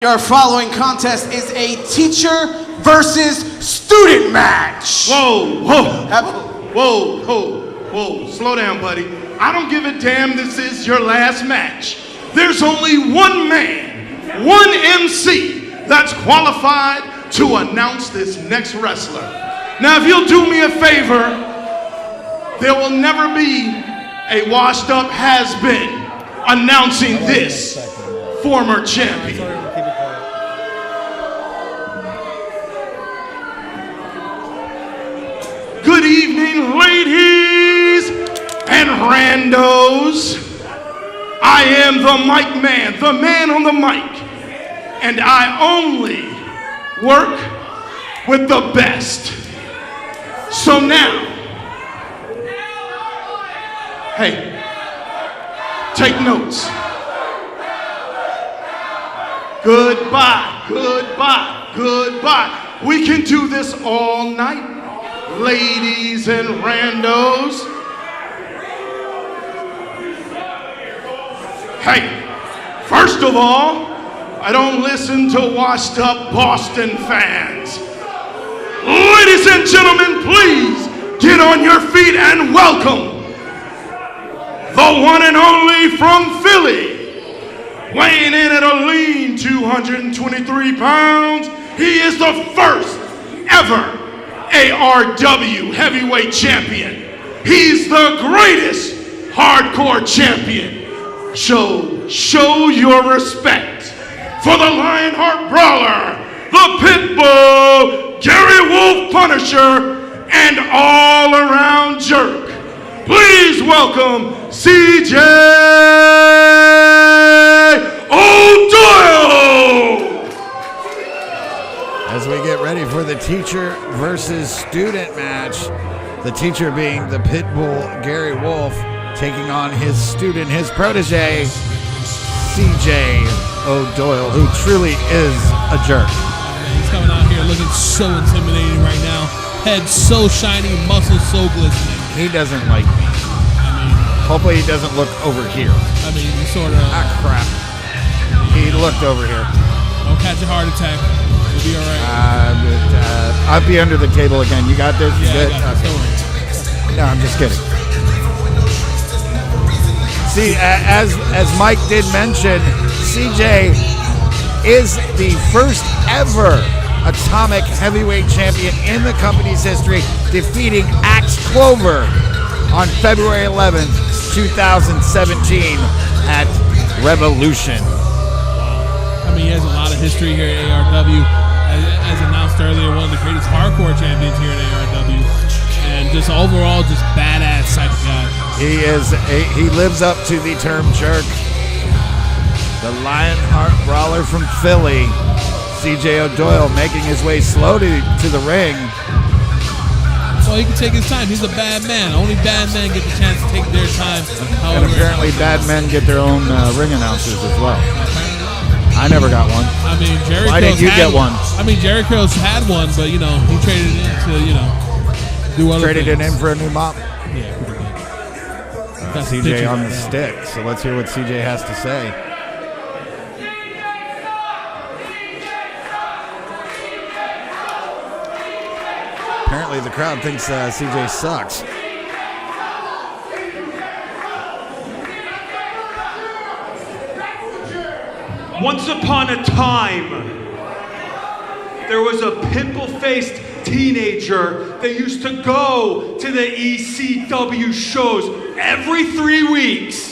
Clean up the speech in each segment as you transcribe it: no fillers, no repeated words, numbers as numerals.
Your following contest is a teacher versus student match. Whoa, slow down, buddy. I don't give a damn this is your last match. There's only one man, one MC that's qualified to announce this next wrestler. Now, if you'll do me a favor, there will never be a washed up has-been announcing this former champion. Good evening, ladies and randos. I am the mic man, the man on the mic, and I only work with the best. So now, hey, take notes. Goodbye, goodbye, goodbye. We can do this all night. Ladies and randos. Hey, first of all, I don't listen to washed up Boston fans. Ladies and gentlemen, please get on your feet and welcome the one and only from Philly, weighing in at a lean 223 pounds. He is the first ever ARW heavyweight champion. He's the greatest hardcore champion. Show your respect for the Lionheart Brawler, the Pitbull, Gary Wolfe Punisher, and all-around jerk. Please welcome CJ O DOYLE. As we get ready for the teacher versus student match, the teacher being the Pitbull, Gary Wolfe, taking on his student, his protege, CJ O DOYLE, who truly is a jerk. He's coming out here looking so intimidating right now. Head so shiny, muscles so glistening. He doesn't like me. Hopefully he doesn't look over here. He sort of... Ah, crap. He looked over here. Don't catch a heart attack. You'll be all right. I'll be under the table again. You got this? You good? I got this. Okay. No, I'm just kidding. See, as Mike did mention, CJ is the first ever Atomic Heavyweight Champion in the company's history, defeating Axe Clover on February 11th, 2017 at Revolution. He has a lot of history here at ARW. As announced earlier, one of the greatest hardcore champions here at ARW. And just overall, just badass type of guy. He lives up to the term jerk. The Lionheart Brawler from Philly, CJ O DOYLE, making his way slowly to the ring. Well, he can take his time. He's a bad man. Only bad men get the chance to take their time. And apparently bad men get their own ring announcers as well. I never got one. Jerry Why didn't you get one? Jerry Curls had one, but, he traded it in to, do other Traded things. it in for a new mop. Yeah, pretty good. CJ on the stick, so let's hear what CJ has to say. Apparently the crowd thinks CJ sucks. Once upon a time, there was a pimple-faced teenager that used to go to the ECW shows every 3 weeks.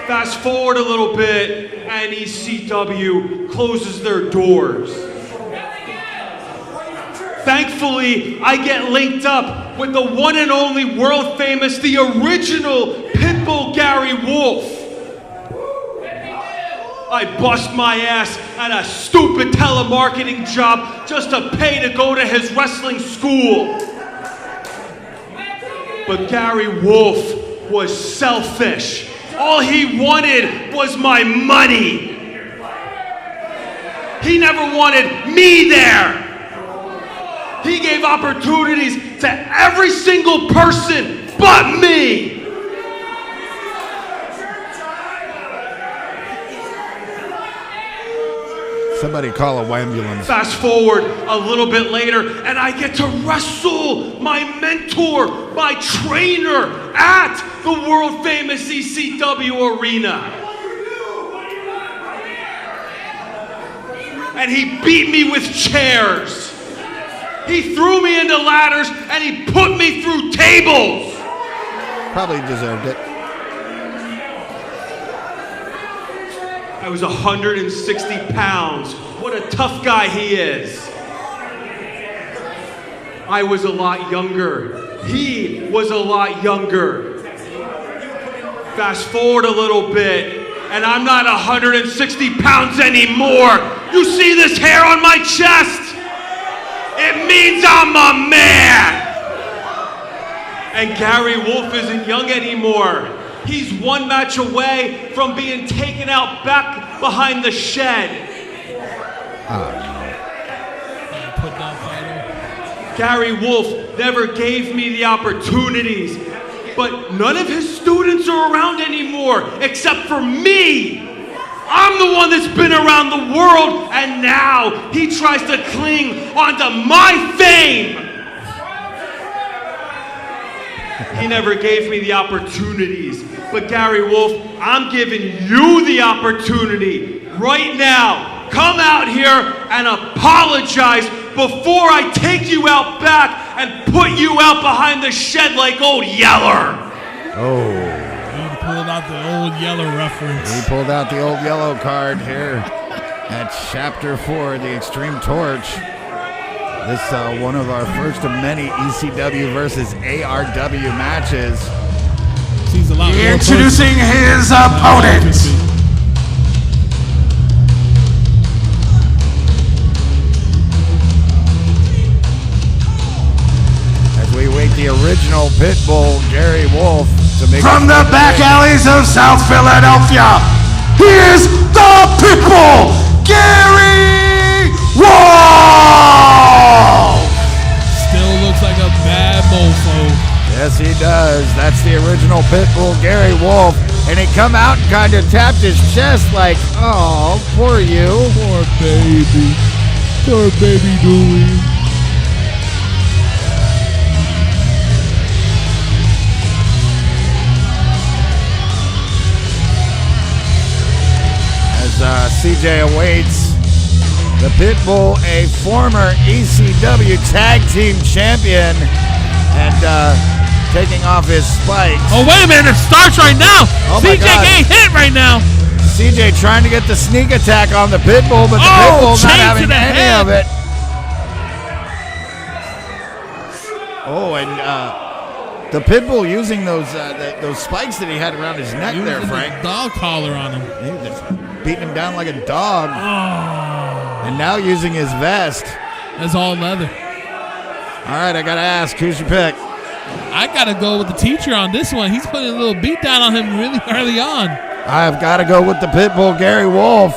Fast forward a little bit, and ECW closes their doors. Thankfully, I get linked up with the one and only world famous, the original Pitbull Gary Wolfe. I bust my ass at a stupid telemarketing job just to pay to go to his wrestling school. But Gary Wolfe was selfish. All he wanted was my money. He never wanted me there. He gave opportunities to every single person but me. Somebody call a ambulance. Fast forward a little bit later, and I get to wrestle my mentor, my trainer, at the world famous ECW arena. And he beat me with chairs. He threw me into ladders, and he put me through tables. Probably deserved it. I was 160 pounds. What a tough guy he is. I was a lot younger. He was a lot younger. Fast forward a little bit, and I'm not 160 pounds anymore. You see this hair on my chest? It means I'm a man. And Gary Wolfe isn't young anymore. He's one match away from being taken out back behind the shed. Put down fighter. Gary Wolfe never gave me the opportunities, but none of his students are around anymore except for me. I'm the one that's been around the world, and now he tries to cling onto my fame. He never gave me the opportunities. But Gary Wolfe, I'm giving you the opportunity right now. Come out here and apologize before I take you out back and put you out behind the shed like Old Yeller. Oh. He pulled out the Old Yeller reference. He pulled out the Old Yellow card here at Chapter 4, the Extreme Torch. This one of our first of many ECW versus ARW matches. Seems a lot more Introducing his opponent. As we wait the original Pitbull, Gary Wolfe, to make From the back alleys of South Philadelphia, here's the Pitbull, Gary Wolfe! Still looks like a bad mofo. Yes, he does. That's the original Pitbull, Gary Wolfe. And he come out and kind of tapped his chest like, oh, poor you. Poor baby. Poor baby Dewey. As CJ awaits the Pitbull, a former ECW Tag Team Champion, and taking off his spikes. Oh, wait a minute. It starts right now. Oh my CJ God. getting hit right now. CJ trying to get the sneak attack on the Pitbull, but the Pitbull not chain to having the any head. of it. Oh, and the Pitbull using those spikes that he had around his neck there, Using Frank. the dog collar on him. He was just beating him down like a dog. Oh, And now using his vest. that's all leather. All right, I got to ask, who's your pick? I got to go with the teacher on this one. He's putting a little beat down on him really early on. I've got to go with the Pitbull, Gary Wolfe.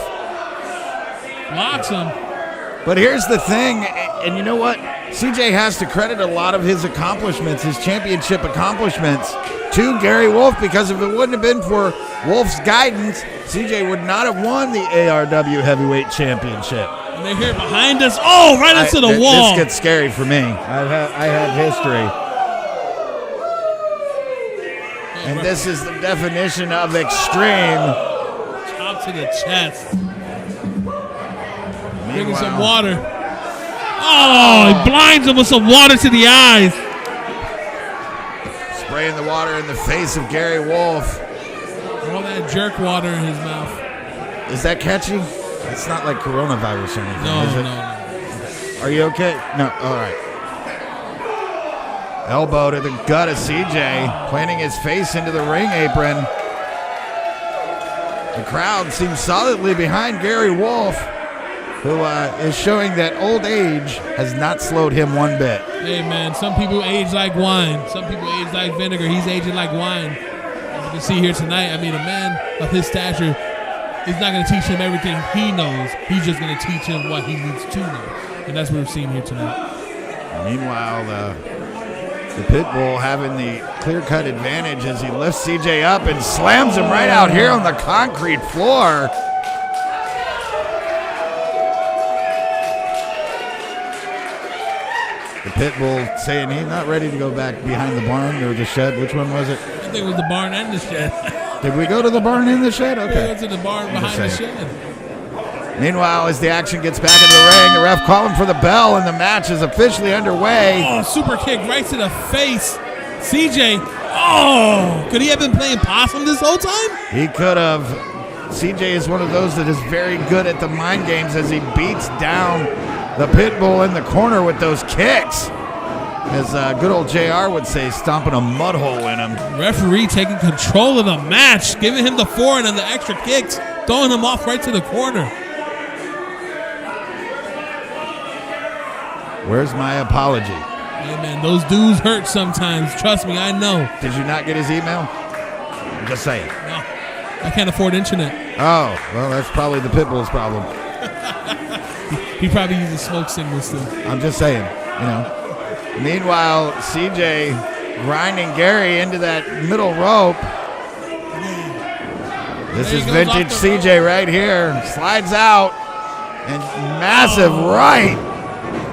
Locks him. But here's the thing, and you know what? CJ has to credit a lot of his accomplishments, his championship accomplishments, to Gary Wolfe, because if it wouldn't have been for Wolfe's guidance, CJ would not have won the ARW Heavyweight Championship. And they're here behind us. Oh, right into the wall. This gets scary for me. I have history. And this is the definition of extreme. Chop to the chest. Drinking some water. Oh, he blinds him with some water to the eyes. Spraying the water in the face of Gary Wolfe. All that jerk water in his mouth. Is that catchy? It's not like coronavirus or anything, No, is it? no. Are you okay? No, all right. Elbow to the gut of CJ, planting his face into the ring apron. The crowd seems solidly behind Gary Wolfe, who is showing that old age has not slowed him one bit. Hey, man, some people age like wine. Some people age like vinegar. He's aging like wine. As you can see here tonight, I mean, a man of his stature is not going to teach him everything he knows. He's just going to teach him what he needs to know. And that's what we're seeing here tonight. Meanwhile, the Pitbull having the clear-cut advantage as he lifts CJ up and slams him right out here on the concrete floor. The Pitbull saying he's not ready to go back behind the barn or the shed. Which one was it? I think it was the barn and the shed. Did we go to the barn and the shed? Okay. We went to the barn behind the shed. Meanwhile, as the action gets back into the ring, the ref calling for the bell, and the match is officially underway. Oh, super kick right to the face. CJ, could he have been playing possum this whole time? He could have. CJ is one of those that is very good at the mind games as he beats down the Pitbull in the corner with those kicks. As good old JR would say, stomping a mud hole in him. Referee taking control of the match, giving him the forehand and the extra kicks, throwing him off right to the corner. Where's my apology? Hey, man, those dudes hurt sometimes. Trust me, I know. Did you not get his email? I'm just saying. No, I can't afford internet. Oh, well, that's probably the Pitbull's problem. He probably uses smoke signals still. I'm just saying, Meanwhile, CJ grinding Gary into that middle rope. This is vintage CJ right here. Slides out and massive right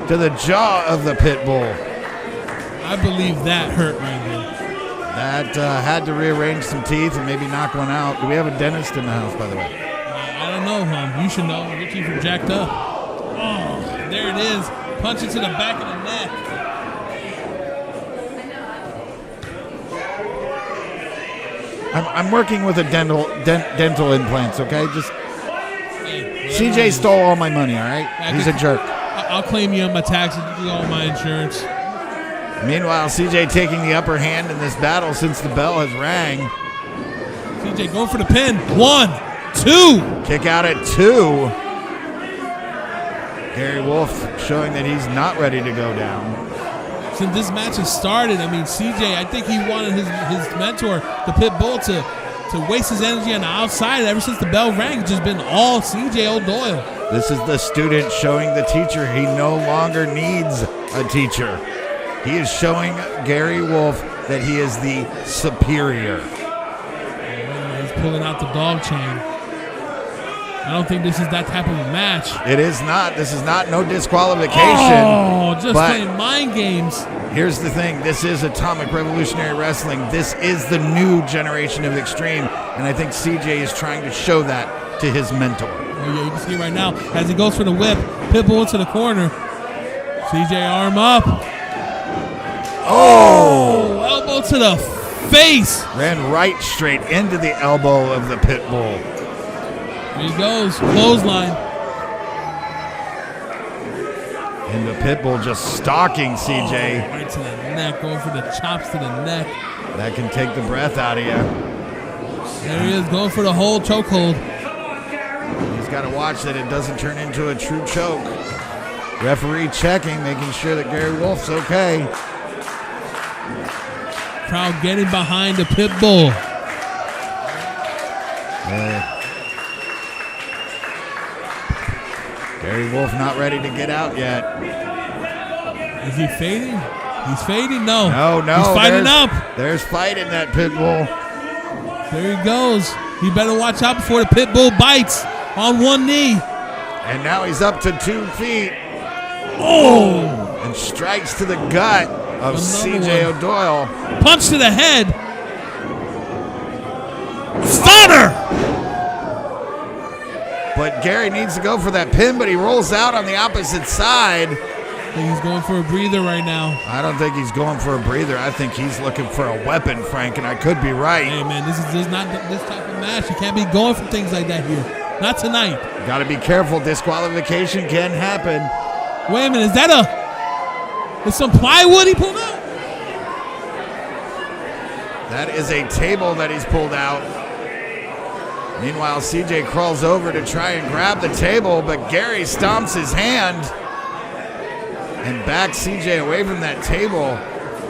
to the jaw of the Pitbull. I believe that hurt right there. That had to rearrange some teeth and maybe knock one out. Do we have a dentist in the house, by the way? I don't know, You should know. Your teeth are jacked up. Oh, there it is. Punch it to the back of the neck. I'm working with a dental implants, okay? CJ stole all my money, all right? He's a jerk. I'll claim you on my taxes, you do all my insurance. Meanwhile, CJ taking the upper hand in this battle since the bell has rang. CJ going for the pin. 1, 2. Kick out at 2. Gary Wolfe showing that he's not ready to go down. Since this match has started, CJ, I think he wanted his mentor, the Pitbull, to waste his energy on the outside. Ever since the bell rang, it's just been all CJ O'Doyle. This is the student showing the teacher he no longer needs a teacher. He is showing Gary Wolfe that he is the superior. He's pulling out the dog chain. I don't think this is that type of a match. It is not. This is not no disqualification. Oh, just playing mind games. Here's the thing. This is Atomic Revolutionary Wrestling. This is the new generation of Extreme. And I think CJ is trying to show that to his mentor. Oh, yeah, you can see right now as he goes for the whip. Pitbull into the corner. CJ arm up. Oh, elbow to the face. Ran right straight into the elbow of the Pitbull. Here he goes, clothesline. And the Pitbull just stalking CJ. Right to the neck, going for the chops to the neck. That can take the breath out of you. There he is, going for the whole chokehold. He's got to watch that it doesn't turn into a true choke. Referee checking, making sure that Gary Wolfe's okay. Crowd getting behind the Pitbull. Gary Wolfe not ready to get out yet. Is he fading? He's fading? No. No. He's fighting up. There's fight in that Pitbull. There he goes. He better watch out before the Pitbull bites on one knee. And now he's up to 2 feet. Oh! And strikes to the gut of CJ O'Doyle. Punch to the head. Stunner! But Gary needs to go for that pin, but he rolls out on the opposite side. I think he's going for a breather right now. I don't think he's going for a breather. I think he's looking for a weapon, Frank, and I could be right. Hey, man, this is not this type of match. You can't be going for things like that here. Not tonight. Got to be careful. Disqualification can happen. Wait a minute. Is that is some plywood he pulled out? That is a table that he's pulled out. Meanwhile, CJ crawls over to try and grab the table, but Gary stomps his hand and backs CJ away from that table.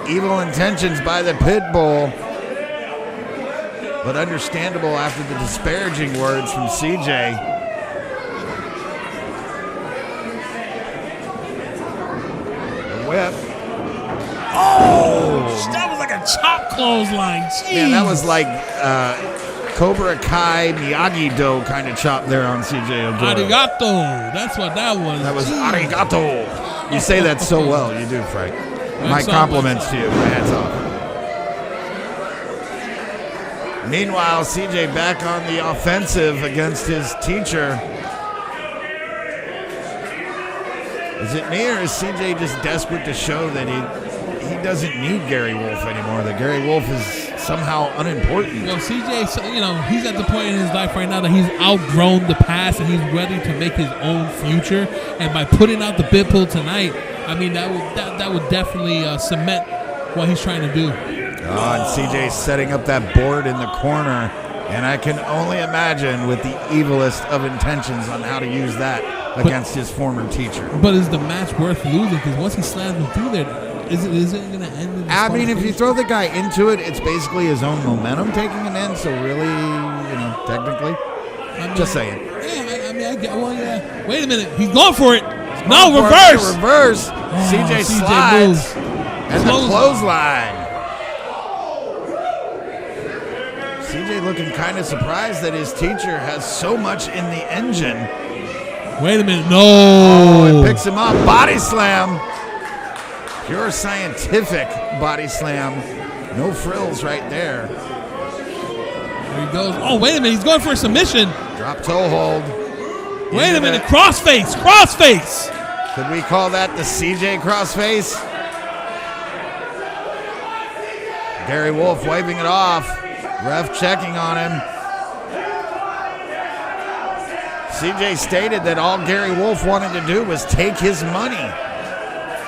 Evil intentions by the Pitbull, but understandable after the disparaging words from CJ. The whip. Oh! That was like a chop clothesline. Jeez. Man, that was like Cobra Kai Miyagi-Do kind of chop there on CJ O'Doyle. Arigato. That's what that was. That was arigato. You say that so well. You do, Frank. My compliments to you. My hats off. Meanwhile, CJ back on the offensive against his teacher. Is it me, or is CJ just desperate to show that he doesn't need Gary Wolfe anymore, that Gary Wolfe is somehow unimportant? Well, CJ, he's at the point in his life right now that he's outgrown the past and he's ready to make his own future. And by putting out the Pitbull tonight, I mean, that would definitely cement what he's trying to do. And CJ's setting up that board in the corner, and I can only imagine with the evilest of intentions on how to use that against his former teacher. But is the match worth losing? Because once he slams him through there, is it going to end? I mean, if you throw the guy into it, it's basically his own momentum taking him in. So really, technically, just saying. Yeah, I get. Well, yeah. Wait a minute, he's going for it. No, reverse. Reverse. CJ slides moves. and the clothesline. CJ looking kind of surprised that his teacher has so much in the engine. Wait a minute, no. Oh, it picks him up. Body slam. Pure scientific body slam. No frills right there. There he goes. Oh, wait a minute, he's going for a submission. Drop toe hold. Wait a minute, crossface. Could we call that the CJ crossface? Gary Wolfe waving it off. Ref checking on him. CJ stated that all Gary Wolfe wanted to do was take his money.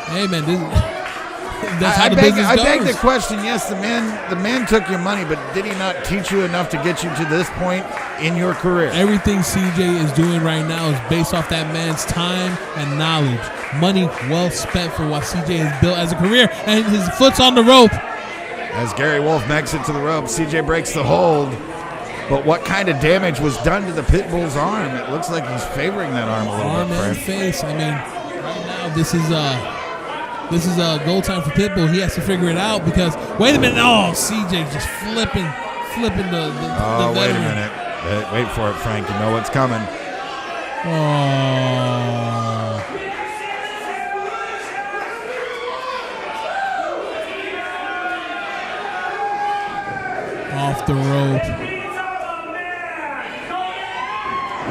Hey, man, that's how the business goes. I beg the question, yes, the man took your money, but did he not teach you enough to get you to this point in your career? Everything CJ is doing right now is based off that man's time and knowledge. Money well spent for what CJ has built as a career, and his foot's on the rope. As Gary Wolfe makes it to the rope, CJ breaks the hold. But what kind of damage was done to the Pitbull's arm? It looks like he's favoring that arm a little bit. Arm and face. I mean, right now this is a goal time for Pitbull. He has to figure it out because wait a minute. Oh, CJ just flipping the veteran. Wait a minute. Wait for it, Frank. You know what's coming. Oh. Off the rope.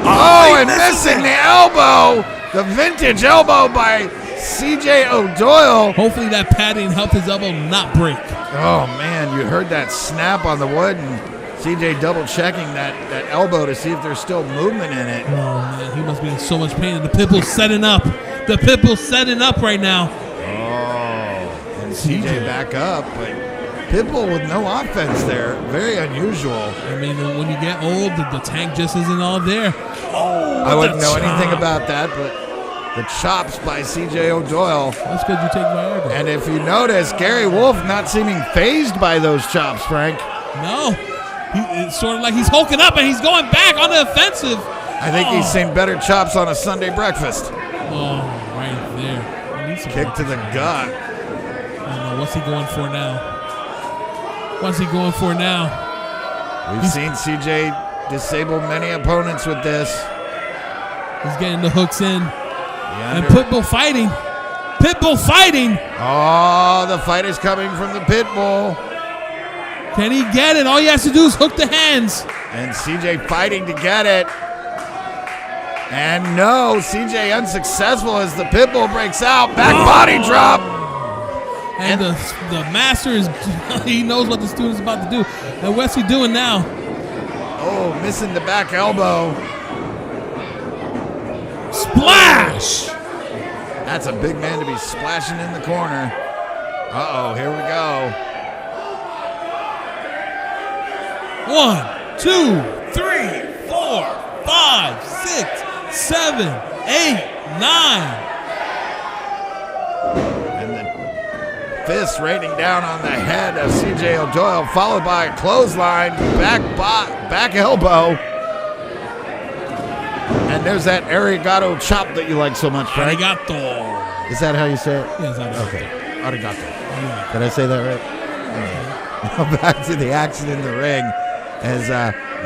Oh, and missing the elbow. The vintage elbow by CJ O'Doyle. Hopefully that padding helped his elbow not break. Oh, man, you heard that snap on the wood, and CJ double checking that elbow to see if there's still movement in it. Oh, man, he must be in so much pain. And the Pitbull's setting up. The Pitbull's setting up right now. Oh, and CJ back up, but Pitbull with no offense there. Very unusual. I mean, when you get old, the tank just isn't all there. Oh, I wouldn't know anything about that, but the chops by CJ O'Doyle. That's because you take Viagra. And if you notice, Gary Wolfe not seeming phased by those chops, Frank. No. It's sort of like he's hulking up and he's going back on the offensive. I think he's seen better chops on a Sunday breakfast. Oh, right there. Kick to the gut. I don't know. What's he going for now? We've seen CJ disable many opponents with this. He's getting the hooks in. And Pitbull fighting. Oh, the fight is coming from the Pitbull. Can he get it? All he has to do is hook the hands. And CJ fighting to get it. And no, CJ unsuccessful as the Pitbull breaks out. Back body drop. And the master is, he knows what the student's about to do. And what's he doing now? Oh, missing the back elbow. Splash! That's a big man to be splashing in the corner. Uh-oh, here we go. 1, 2, 3, 4, 5, 6, 7, 8, 9. Fist raining down on the head of CJ O'Doyle, followed by a clothesline, back elbow. And there's that arigato chop that you like so much, Frank. Arigato. Is that how you say it? Yes, I do. Okay. Arigato. Did I say that right? Now back to the action in the ring as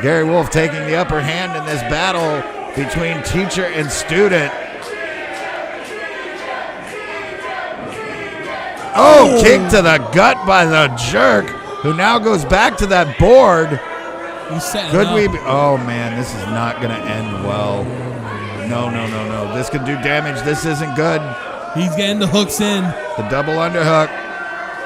Gary Wolfe taking the upper hand in this battle between teacher and student. Oh, kick to the gut by the jerk, who now goes back to that board. He's setting Could up. we be? Oh, man, this is not going to end well. No. This could do damage. This isn't good. He's getting the hooks in. The double underhook.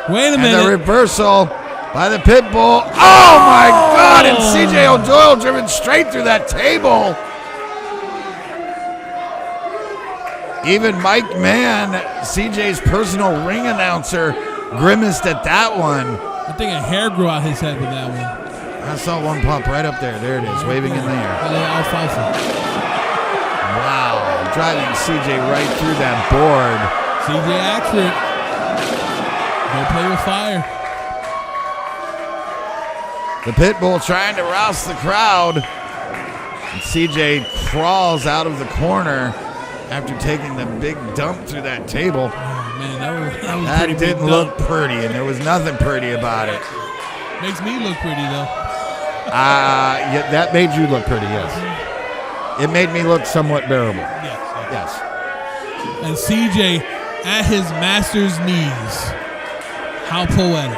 Wait a And minute. the reversal by the Pitbull. Oh, my God. And CJ O'Doyle driven straight through that table. Even Mike Mann, CJ's personal ring announcer, grimaced at that one. I think a hair grew out his head with that one. I saw one pop right up there. There it is, waving in the air. A little alfalfa. Wow, driving CJ right through that board. CJ accurate. Don't play with fire. The Pitbull trying to rouse the crowd. And CJ crawls out of the corner after taking the big dump through that table. Oh, man, that was That pretty big didn't dump. look pretty, and there was nothing pretty about it. Makes me look pretty, though. Yeah, that made you look pretty, yes. It made me look somewhat bearable. Yes. Yes. And CJ at his master's knees. How poetic.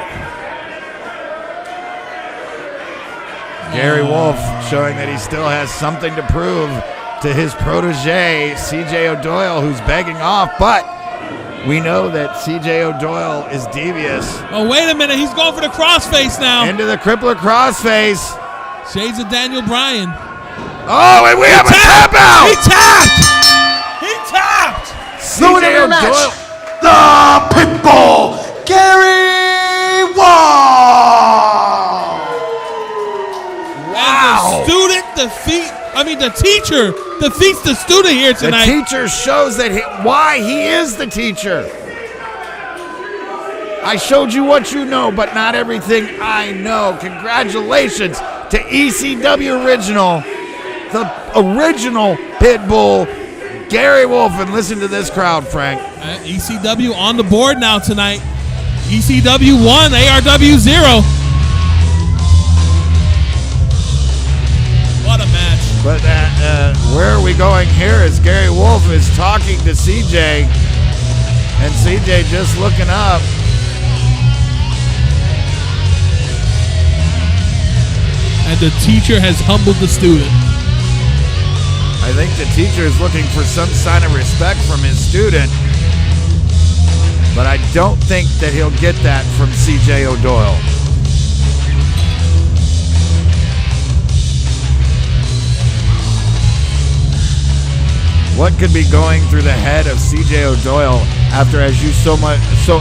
Gary Wolfe showing that he still has something to prove to his protege, CJ O'Doyle, who's begging off, but we know that CJ O'Doyle is devious. Oh, wait a minute. He's going for the crossface now. Into the crippler crossface. Shades of Daniel Bryan. Oh, and we have a tap out! He tapped! He tapped! CJ O'Doyle. The Pitbull, Gary Wolfe. Wow. And the teacher defeats the student here The tonight. teacher shows that why he is the teacher. I showed you what you know, but not everything I know. Congratulations to ECW Original, the original Pitbull, Gary Wolfe. And listen to this crowd, Frank. ECW on the board now tonight. ECW 1, ARW 0. What a match. But where are we going here as Gary Wolfe is talking to CJ, and CJ just looking up. And the teacher has humbled the student. I think the teacher is looking for some sign of respect from his student, but I don't think that he'll get that from CJ O'Doyle. What could be going through the head of CJ O'Doyle after, as you so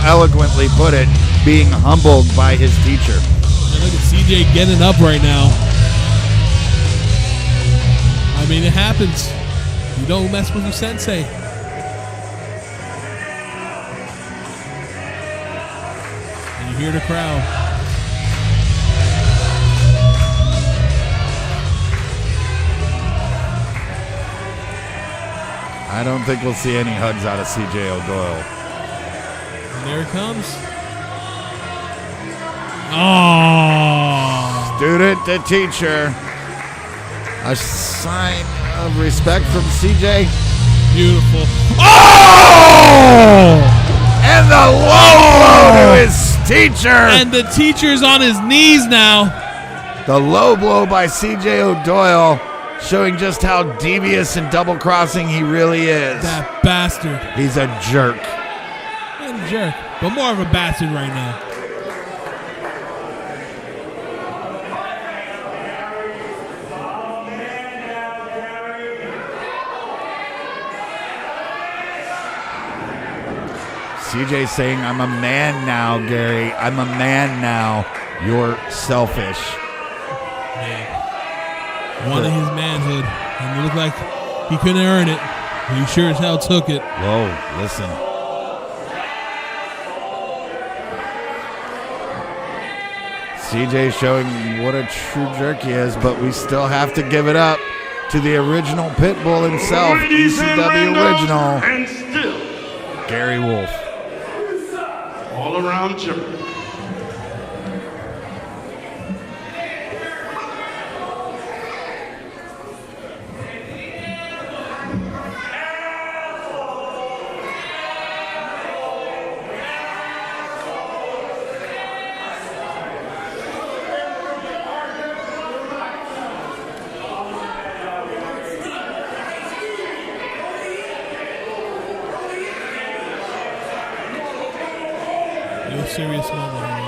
eloquently put it, being humbled by his teacher? And look at CJ getting up right now. I mean, it happens. You don't mess with your sensei. And you hear the crowd. I don't think we'll see any hugs out of CJ O'Doyle. And there it comes. Oh. Student to teacher. A sign of respect from CJ. Beautiful. Oh! And the low blow to his teacher. And the teacher's on his knees now. The low blow by CJ O'Doyle, showing just how devious and double-crossing he really is. That bastard. He's a jerk. And a jerk. But more of a bastard right now. CJ saying, I'm a man now, Gary. I'm a man now. You're selfish. Man. Wanted his manhood. And it looked like he couldn't earn it. But he sure as hell took it. Whoa, listen. CJ showing what a true jerk he is, but we still have to give it up to the original Pitbull himself, Ladies and ECW randos, original, and still Gary Wolfe. all around Germany. serious moment.